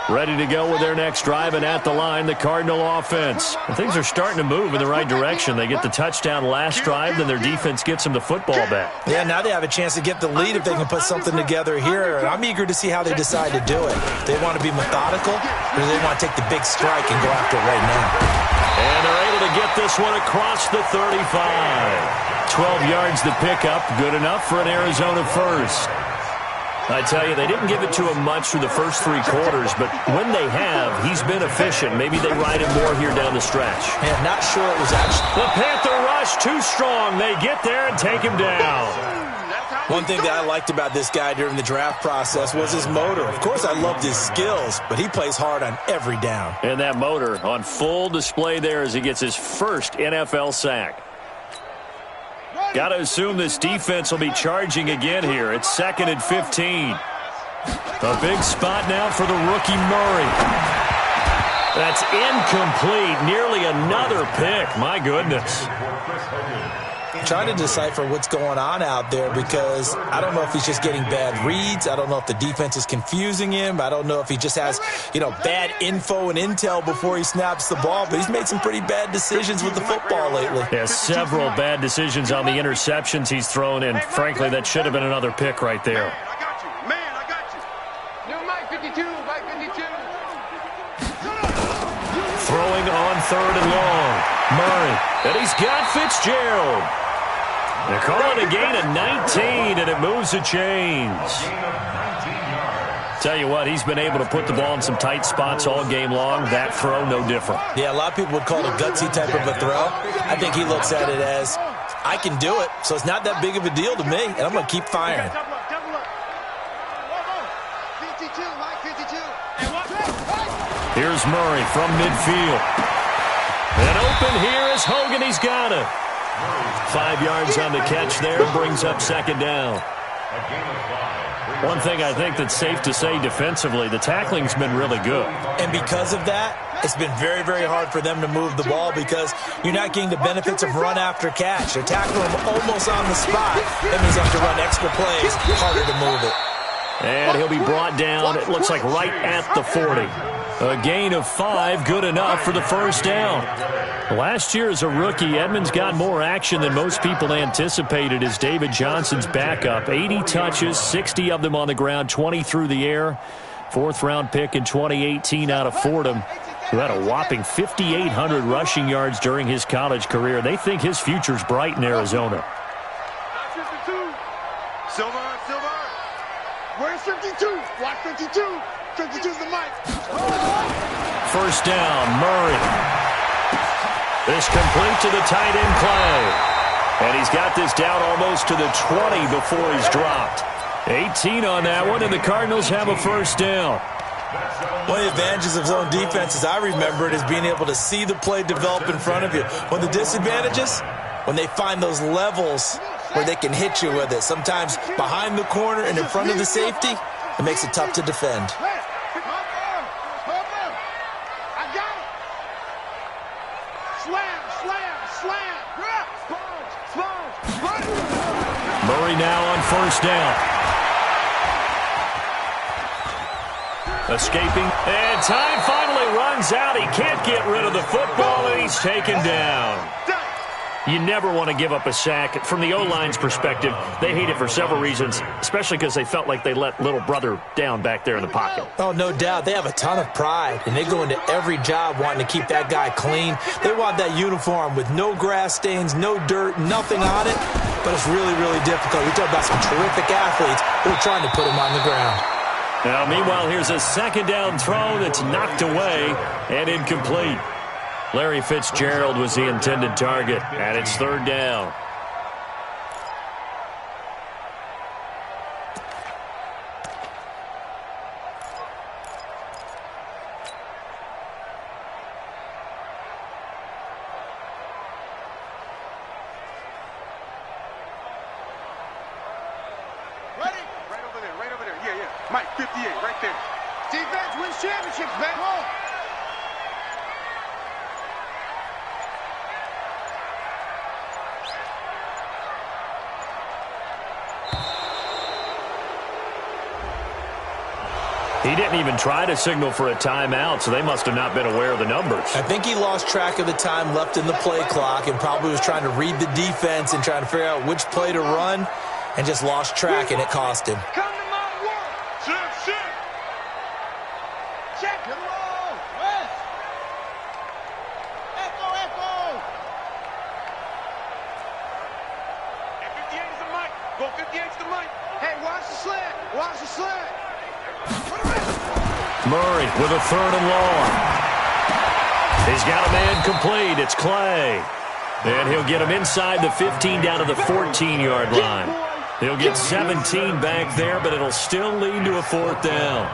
Speaker 1: Ready to go with their next drive, and at the line, the Cardinal offense. And things are starting to move in the right direction. They get the touchdown last drive, then their defense gets them the football back.
Speaker 3: Yeah, now they have a chance to get the lead if they can put something together here. And I'm eager to see how they decide to do it. They want to be methodical, or do they want to take the big strike and go after it right now?
Speaker 1: And they're able to get this one across the 35. 12 yards to pick up, good enough for an Arizona first. I tell you, they didn't give it to him much through the first 3 quarters, but when they have, he's been efficient. Maybe they ride him more here down the stretch.
Speaker 3: Yeah, not sure it was actually...
Speaker 1: The Panther rush too strong. They get there and take him down.
Speaker 3: One thing that I liked about this guy during the draft process was his motor. Of course, I loved his skills, but he plays hard on every down.
Speaker 1: And that motor on full display there as he gets his first NFL sack. Got to assume this defense will be charging again here. It's 2nd and 15. A big spot now for the rookie Murray. That's incomplete. Nearly another pick. My goodness.
Speaker 3: I'm trying to decipher what's going on out there because I don't know if he's just getting bad reads. I don't know if the defense is confusing him. I don't know if he just has, bad info and intel before he snaps the ball. But he's made some pretty bad decisions with the football lately.
Speaker 1: Yeah, several bad decisions on the interceptions he's thrown, and frankly, that should have been another pick right there.
Speaker 4: I got you. New Mike 52, Mike 52.
Speaker 1: Throwing on 3rd and long. Murray, and he's got Fitzgerald. They're calling a gain of 19, and it moves the chains. Tell you what, he's been able to put the ball in some tight spots all game long. That throw, no different.
Speaker 3: Yeah, a lot of people would call it a gutsy type of a throw. I think he looks at it as, I can do it, so it's not that big of a deal to me, and I'm going to keep firing.
Speaker 4: 52, Mike 52.
Speaker 1: Here's Murray from midfield. And open here is Hogan. He's got it. 5 yards on the catch there. Brings up 2nd down. One thing I think that's safe to say defensively, the tackling's been really good.
Speaker 3: And because of that, it's been very, very hard for them to move the ball because you're not getting the benefits of run after catch. They're tackling him almost on the spot. That means you have to run extra plays, harder to move it.
Speaker 1: And he'll be brought down, it looks like right at the 40. A gain of 5, good enough for the first down. Last year as a rookie, Edmonds got more action than most people anticipated as David Johnson's backup. 80 touches, 60 of them on the ground, 20 through the air. 4th-round pick in 2018 out of Fordham, who had a whopping 5,800 rushing yards during his college career. They think his future's bright in Arizona.
Speaker 4: 52. Silver. Where's 52? Watch 52. 52's the mic.
Speaker 1: First down, Murray. This complete to the tight end play. And he's got this down almost to the 20 before he's dropped. 18 on that one, and the Cardinals have a first down.
Speaker 3: One of the advantages of zone defense, as I remember it, is being able to see the play develop in front of you. One of the disadvantages, when they find those levels where they can hit you with it. Sometimes behind the corner and in front of the safety, it makes it tough to defend.
Speaker 1: Murray now on first down. Escaping, and time finally runs out. He can't get rid of the football, and he's taken down. You never want to give up a sack. From the O-line's perspective, they hate it for several reasons, especially because they felt like they let little brother down back there in the pocket.
Speaker 3: Oh, no doubt. They have a ton of pride, and they go into every job wanting to keep that guy clean. They want that uniform with no grass stains, no dirt, nothing on it, but it's really, really difficult. You're talking about some terrific athletes who are trying to put him on the ground.
Speaker 1: Now, meanwhile, here's a second down throw that's knocked away and incomplete. Larry Fitzgerald was the intended target, and it's third down.
Speaker 4: Ready? Right over there. Yeah. Mike, 58, right there. Defense wins championships, man. Whoa.
Speaker 1: He didn't even try to signal for a timeout, so they must have not been aware of the numbers.
Speaker 3: I think he lost track of the time left in the play clock and probably was trying to read the defense and trying to figure out which play to run and just lost track, and it cost him.
Speaker 4: Come to my work. Check. Check. Hello. West. Echo. Hey, 58 is the mic. Go 58 is the mic. Hey, watch the slant.
Speaker 1: Murray with a third and long. He's got a man complete. It's Clay. And he'll get him inside the 15 down to the 14-yard line. He'll get 17 back there, but it'll still lead to a fourth down.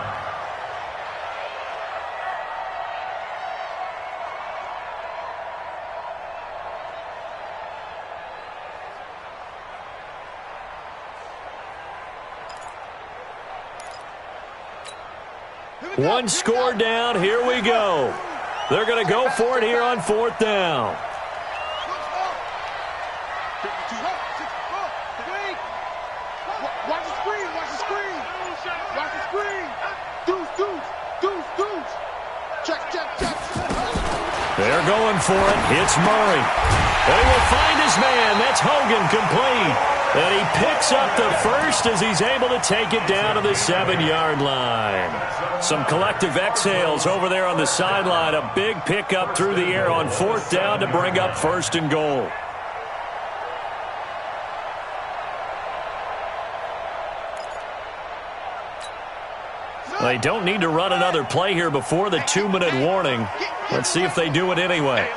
Speaker 1: One score down. Here we go. They're going to go for it here on fourth down.
Speaker 4: Watch the screen. Deuce. Check.
Speaker 1: They're going for it. It's Murray. They will find his man. That's Hogan complete. And he picks up the first as he's able to take it down to the 7-yard line. Some collective exhales over there on the sideline. A big pickup through the air on fourth down to bring up first and goal. They don't need to run another play here before the 2-minute warning. Let's see if they do it anyway.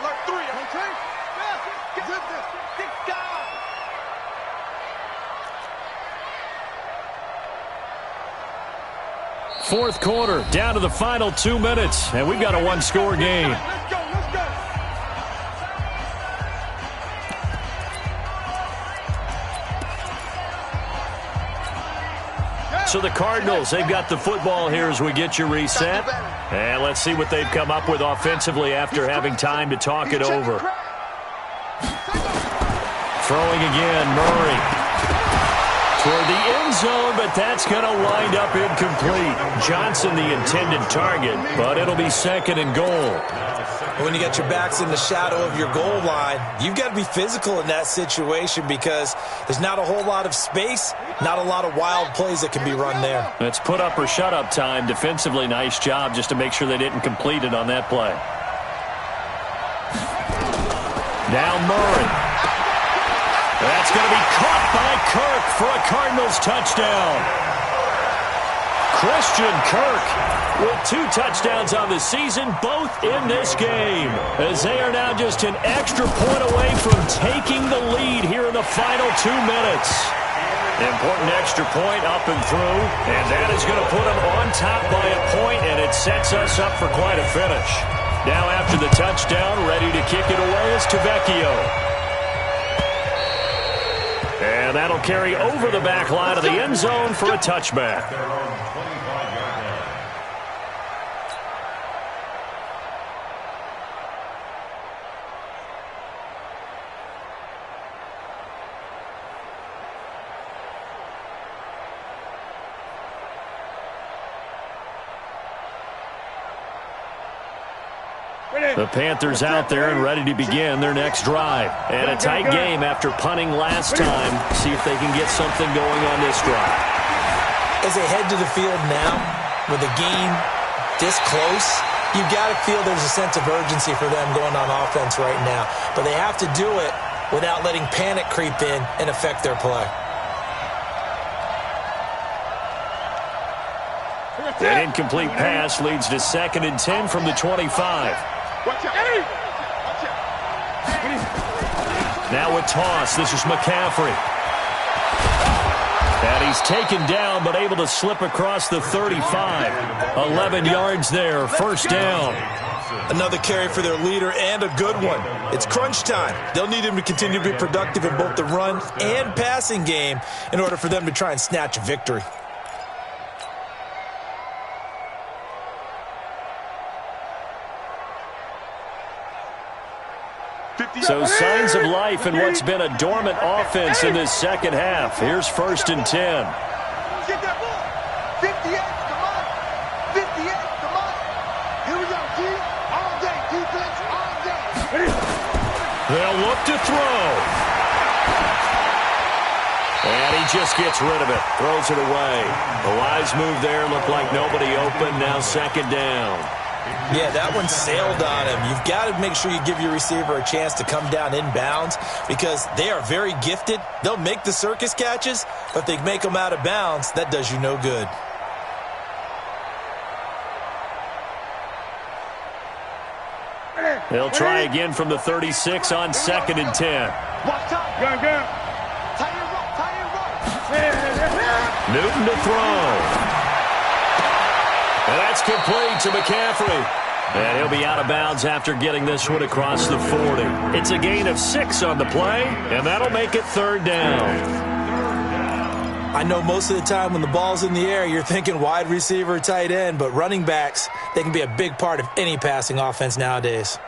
Speaker 1: Fourth quarter, down to the final 2 minutes, and we've got a one-score game. So the Cardinals, they've got the football here as we get you reset. And let's see what they've come up with offensively after having time to talk it over. Throwing again, Murray. Toward the end zone, but that's going to wind up incomplete. Johnson the intended target, but it'll be second and goal.
Speaker 3: When you got your backs in the shadow of your goal line, you've got to be physical in that situation because there's not a whole lot of space, not a lot of wild plays that can be run there.
Speaker 1: It's put up or shut up time. Defensively, nice job just to make sure they didn't complete it on that play. Now Murray. That's going to be caught by Kirk for a Cardinals touchdown. Christian Kirk with 2 touchdowns on the season, both in this game, as they are now just an extra point away from taking the lead here in the final 2 minutes. Important extra point up and through, and that is going to put them on top by a point, and it sets us up for quite a finish. Now after the touchdown, ready to kick it away is Tavecchio. And that'll carry over the back line of the end zone for a touchback. The Panthers out there and ready to begin their next drive. And a tight game after punting last time. See if they can get something going on this drive.
Speaker 3: As they head to the field now, with the game this close, you've got to feel there's a sense of urgency for them going on offense right now. But they have to do it without letting panic creep in and affect their play.
Speaker 1: An incomplete pass leads to 2nd and 10 from the 25. Now with toss, this is McCaffrey. And he's taken down, but able to slip across the 35. 11 yards there, first down.
Speaker 3: Another carry for their leader and a good one. It's crunch time. They'll need him to continue to be productive in both the run and passing game in order for them to try and snatch a victory.
Speaker 1: So signs of life in what's been a dormant offense in this second half. Here's 1st and 10.
Speaker 4: Get that ball. 58, come on. 58, come on. Here we go, G. All day, defense, all day.
Speaker 1: They'll look to throw. And he just gets rid of it. Throws it away. The wise move there. Looked like nobody open. Now 2nd down.
Speaker 3: Yeah, that one sailed on him. You've got to make sure you give your receiver a chance to come down inbounds because they are very gifted. They'll make the circus catches, but if they make them out of bounds, that does you no good.
Speaker 1: They'll try again from the 36 on 2nd and 10. Newton to throw. And that's complete to McCaffrey. And he'll be out of bounds after getting this one across the 40. It's a gain of 6 on the play, and that'll make it 3rd down.
Speaker 3: I know most of the time when the ball's in the air, you're thinking wide receiver, tight end, but running backs, they can be a big part of any passing offense nowadays.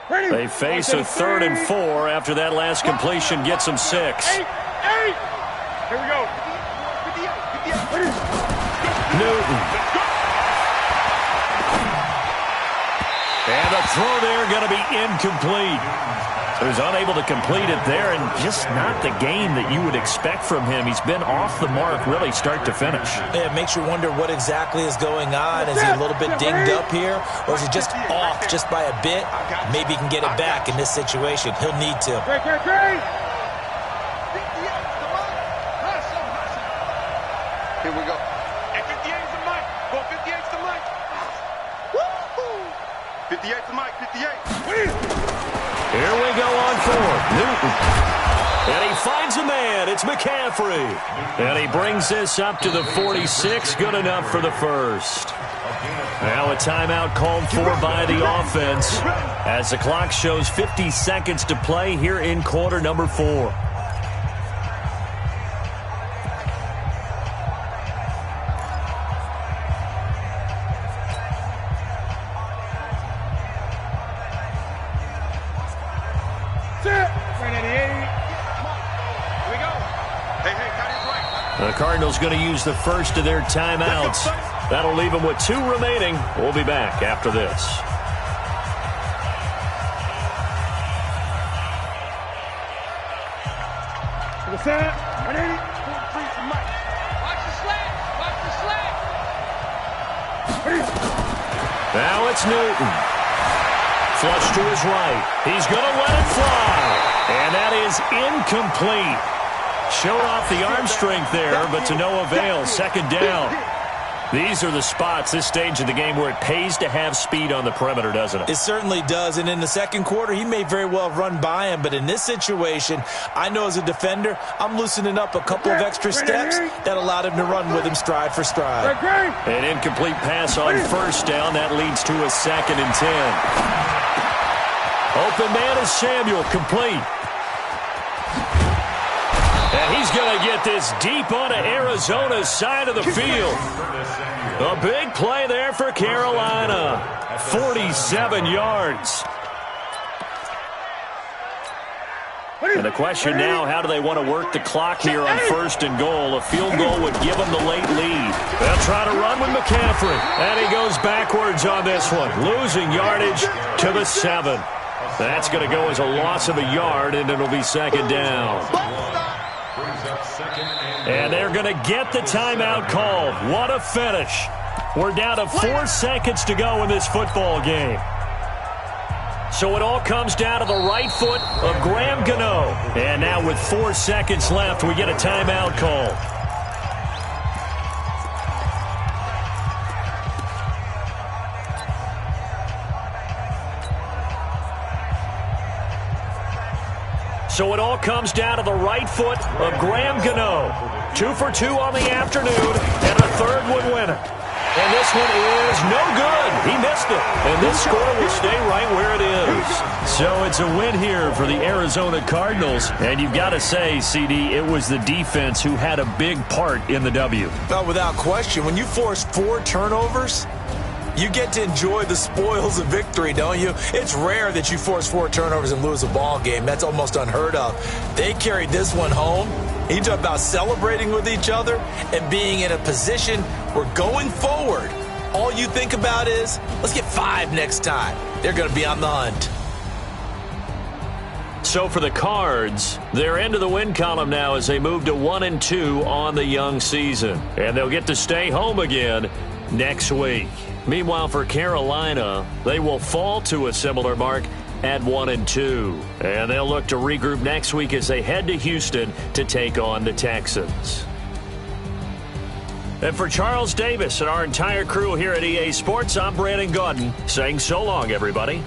Speaker 1: They face a 3rd and 4 after that last completion gets them 6.
Speaker 4: Here we go.
Speaker 1: Newton. And the throw there going to be incomplete. So he's unable to complete it there, and just not the game that you would expect from him. He's been off the mark really start to finish.
Speaker 3: Yeah, it makes you wonder what exactly is going on. Is he a little bit dinged up here, or is he just off just by a bit? Maybe he can get it back in this situation. He'll need to.
Speaker 4: Here we go. And 58's the mic. Go 58's the mic. Woo-hoo. 58's the mic. 58.
Speaker 1: Here we go on 4th. Newton. And he finds a man. It's McCaffrey. And he brings this up to the 46. Good enough for the first. Now a timeout called for by the offense as the clock shows 50 seconds to play here in quarter number 4. The Cardinals going to use the first of their timeouts. That'll leave them with 2 remaining. We'll be back after this. Now it's Newton. Flush to his right. He's going to let it fly. And that is incomplete. Showed off the arm strength there, but to no avail. 2nd down. These are the spots, this stage of the game, where it pays to have speed on the perimeter, doesn't it?
Speaker 3: It certainly does, and in the second quarter, he may very well run by him, but in this situation, I know as a defender, I'm loosening up a couple of extra steps that allowed him to run with him stride for stride.
Speaker 1: An incomplete pass on 1st down. That leads to a 2nd and 10. Open man is Samuel, complete. And he's going to get this deep onto Arizona's side of the field. A big play there for Carolina. 47 yards. And the question now, how do they want to work the clock here on 1st and goal? A field goal would give them the late lead. They'll try to run with McCaffrey. And he goes backwards on this one, losing yardage to the 7. That's going to go as a loss of a yard, and it'll be 2nd down. And they're going to get the timeout called. What a finish. We're down to 4 seconds to go in this football game. So it all comes down to the right foot of Graham Gano. And now with 4 seconds left, we get a timeout call. So it all comes down to the right foot of Graham Gano. 2 for 2 on the afternoon, and a 3rd one winner. And this one is no good. He missed it. And this score will stay right where it is. So it's a win here for the Arizona Cardinals. And you've got to say, CD, it was the defense who had a big part in the W.
Speaker 3: Well, without question, when you force 4 turnovers, you get to enjoy the spoils of victory, don't you? It's rare that you force 4 turnovers and lose a ball game. That's almost unheard of. They carried this one home. You talk about celebrating with each other and being in a position where going forward, all you think about is, let's get 5 next time. They're going to be on the hunt.
Speaker 1: So for the Cards, they're into the win column now as they move to 1-2 on the young season. And they'll get to stay home again next week. Meanwhile, for Carolina, they will fall to a similar mark at 1-2. And they'll look to regroup next week as they head to Houston to take on the Texans. And for Charles Davis and our entire crew here at EA Sports, I'm Brandon Gaudin saying so long, everybody.